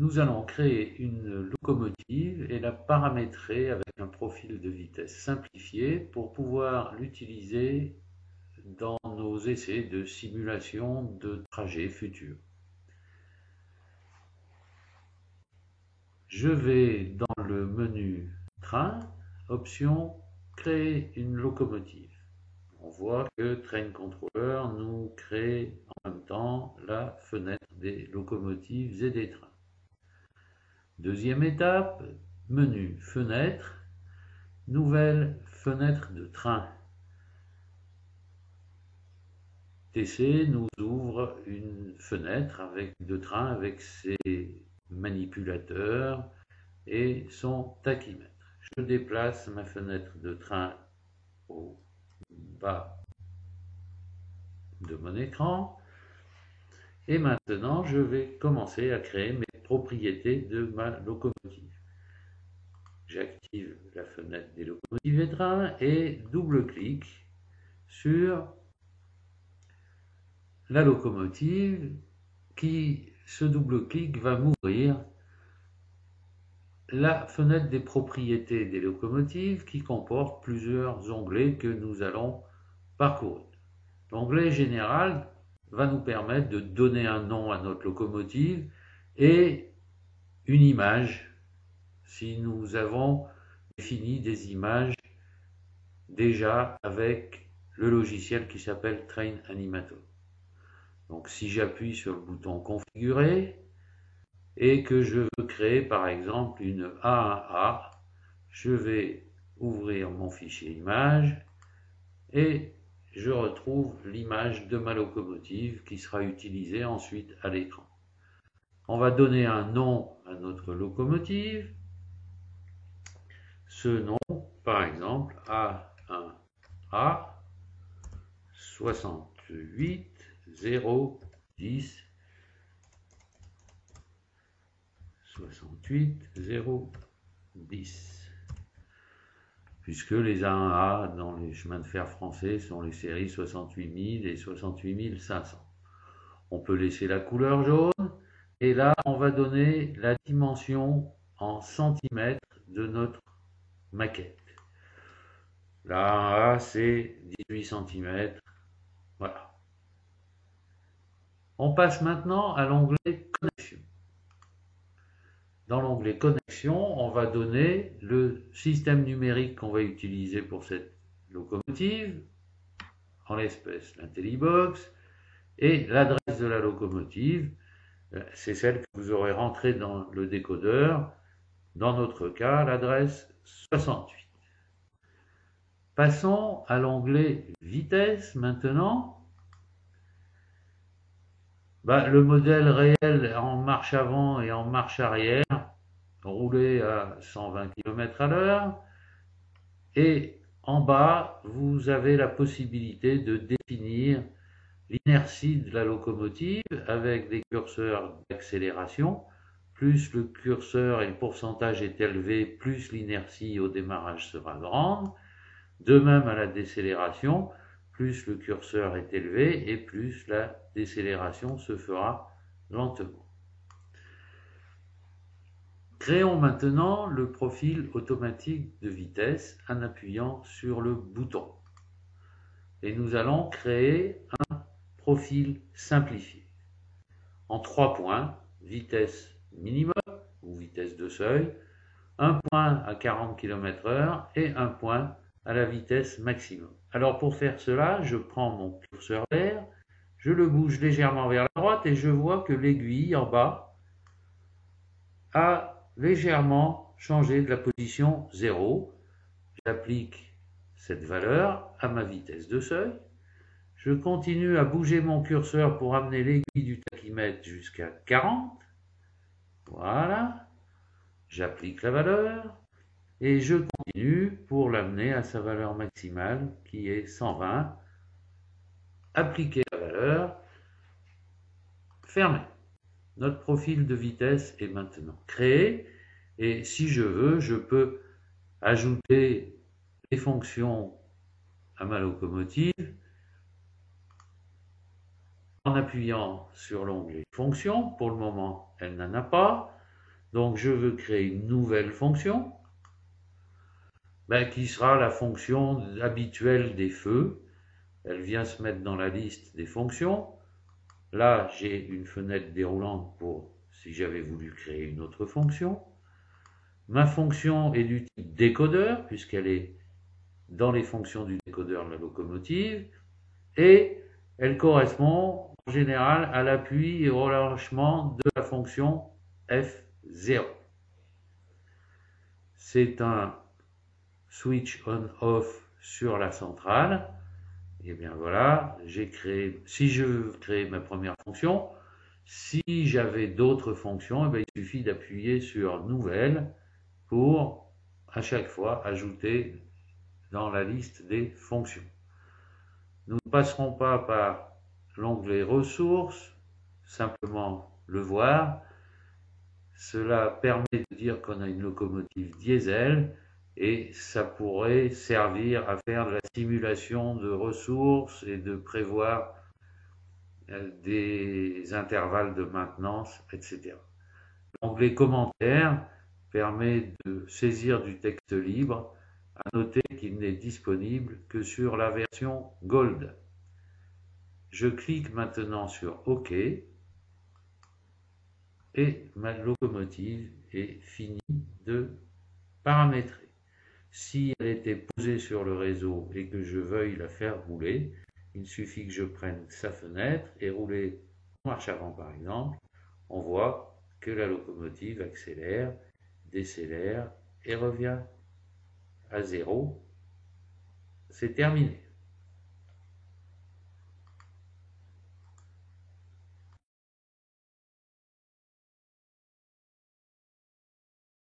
nous allons créer une locomotive et la paramétrer avec un profil de vitesse simplifié pour pouvoir l'utiliser dans nos essais de simulation de trajets futurs. Je vais dans le menu Train, option Créer une locomotive. On voit que Train Controller nous crée en même temps la fenêtre des locomotives et des trains. Deuxième étape, menu Fenêtre, nouvelle fenêtre de train. TC nous ouvre une fenêtre de train avec ses manipulateurs et son tachymètre. Je déplace ma fenêtre de train au bas de mon écran et maintenant je vais commencer à créer mes propriétés de ma locomotive. J'active la fenêtre des locomotives et trains et double-clic sur la locomotive ce double-clic va m'ouvrir la fenêtre des propriétés des locomotives qui comporte plusieurs onglets que nous allons parcourir. L'onglet général va nous permettre de donner un nom à notre locomotive et une image si nous avons défini des images déjà avec le logiciel qui s'appelle Train Animator. Donc si j'appuie sur le bouton configurer et que je veux créer par exemple une A1A, je vais ouvrir mon fichier image et je retrouve l'image de ma locomotive qui sera utilisée ensuite à l'écran. On va donner un nom à notre locomotive. Ce nom, par exemple, A1A 68 010 68 010, puisque les A1A dans les chemins de fer français sont les séries 68 000 et 68 500. On peut laisser la couleur jaune et là on va donner la dimension en centimètres de notre maquette. La A1A c'est 18 cm. Voilà. On passe maintenant à l'onglet Connexion. Dans l'onglet Connexion, on va donner le système numérique qu'on va utiliser pour cette locomotive, en l'espèce l'IntelliBox, et l'adresse de la locomotive, c'est celle que vous aurez rentrée dans le décodeur, dans notre cas l'adresse 68. Passons à l'onglet Vitesse maintenant. Le modèle réel en marche avant et en marche arrière, roulé à 120 km/h. Et en bas, vous avez la possibilité de définir l'inertie de la locomotive avec des curseurs d'accélération. Plus le curseur et le pourcentage est élevé, plus l'inertie au démarrage sera grande. De même à la décélération, plus le curseur est élevé et plus la décélération se fera lentement. Créons maintenant le profil automatique de vitesse en appuyant sur le bouton. Et nous allons créer un profil simplifié en 3 points, vitesse minimum ou vitesse de seuil, un point à 40 km/h et un point à la vitesse maximum. Alors pour faire cela, je prends mon curseur vert, je le bouge légèrement vers la droite et je vois que l'aiguille en bas a légèrement changé de la position 0. J'applique cette valeur à ma vitesse de seuil. Je continue à bouger mon curseur pour amener l'aiguille du tachymètre jusqu'à 40. Voilà. J'applique la valeur. Et je continue pour l'amener à sa valeur maximale qui est 120. Appliquer la valeur. Fermer. Notre profil de vitesse est maintenant créé. Et si je veux, je peux ajouter des fonctions à ma locomotive en appuyant sur l'onglet Fonctions. Pour le moment, elle n'en a pas. Donc je veux créer une nouvelle fonction qui sera la fonction habituelle des feux. Elle vient se mettre dans la liste des fonctions. Là, j'ai une fenêtre déroulante pour si j'avais voulu créer une autre fonction. Ma fonction est du type décodeur, puisqu'elle est dans les fonctions du décodeur de la locomotive, et elle correspond en général à l'appui et au relâchement de la fonction F0. C'est un switch on-off sur la centrale. Et bien voilà, j'ai créé, si je veux créer ma première fonction, si j'avais d'autres fonctions, il suffit d'appuyer sur Nouvelle pour à chaque fois ajouter dans la liste des fonctions. Nous ne passerons pas par l'onglet Ressources, simplement le voir. Cela permet de dire qu'on a une locomotive diesel et ça pourrait servir à faire de la simulation de ressources et de prévoir des intervalles de maintenance, etc. L'onglet Commentaires permet de saisir du texte libre. À noter qu'il n'est disponible que sur la version Gold. Je clique maintenant sur OK et ma locomotive est finie de paramétrer. Si elle était posée sur le réseau et que je veuille la faire rouler, il suffit que je prenne sa fenêtre et rouler en marche avant par exemple. On voit que la locomotive accélère, décélère et revient à zéro. C'est terminé.